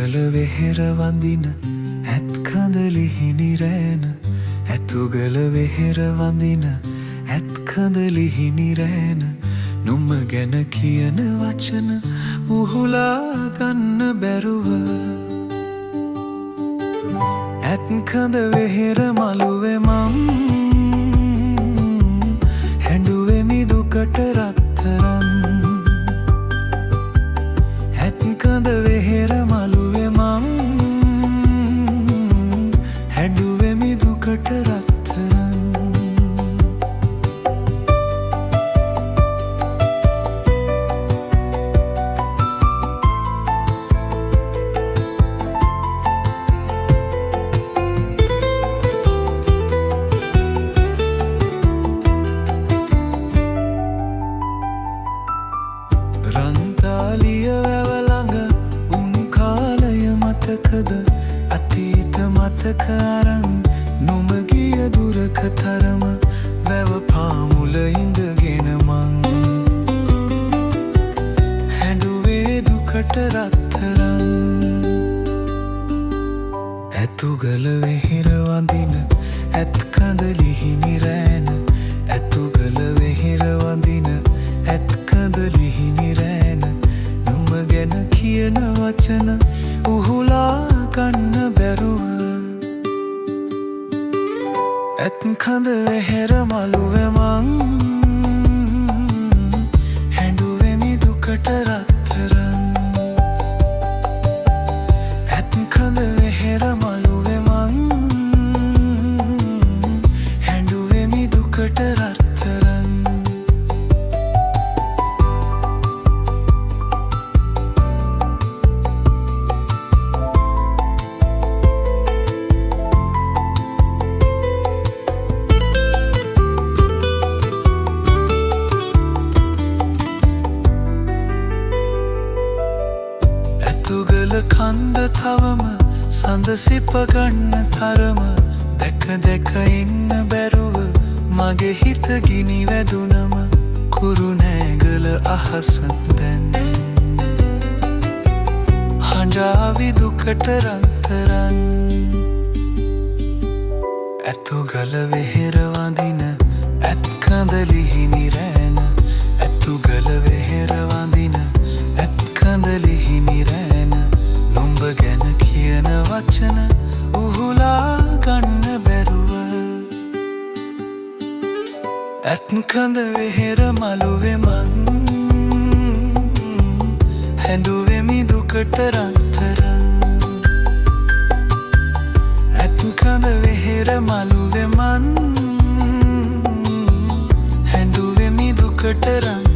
ඇතුගල වෙහෙර වඳින ඇත් කඳලිහිනි රෑන ඇතුගල වෙහෙර වඳින ඇත් කඳලිහිනි රෑන නුඹ ගැන කියන වචන උහුලා ගන්න බැරුව ඇත් කඳ වෙහෙර මළුවේ මං හැඬුවෙමි දුකට රත්තරන් ඇත් කඳ වෙහෙර මළුවේ මං හැඬුවෙමි දුකට රත්තරන් රන්තාලිය වැව ළඟ උන් කාලය මතකද අතීත මතක අරන් නුඹ ගිය දුරක තරම වැව පාමුල ඉඳගෙන මං හැඬුවේ දුකට රත්තරන් ඇතුගල වෙහෙර වඳින ඇත් කඳලිහිනි රෑන ඇතුගල වෙහෙර වඳින ඇත් කඳලිහිනි රෑන නුඹ ගැන කියන වචන උහුලා ගන්න බැරුව ඇත් කඳ වෙහෙර මළුවේ මං හැඬුවෙමි දුකට රත්තරන් ඇත් කඳ වෙහෙර මළුවේ මං හැඬුවෙමි දුකට රත්තරන් ඇතුගල කන්ද තවම සඳ සිප ගන්න තරම දැක දැක ඉන්න බැරුව මගේ හිත ගිනි වැදුනම කුරුණෑගල අහස දැන් හඬාවි දුකට රත්තරන් ඇතුගල වෙහෙර වඳින ඇත් කඳලිහිනි රෑන ඇතුගල වෙහෙර වඳින ඇත් කඳලිහිනි රෑන නුඹ ගැන කියන වචන උහුලා ගන්න බැරුව ඇත් කඳ වෙහෙර මළුවේ මං හැඬුවෙමි දුකට රත්තරන් ඇත් කඳ වෙහෙර මළුවේ මං හැඬුවෙමි දුකට රත්තරන්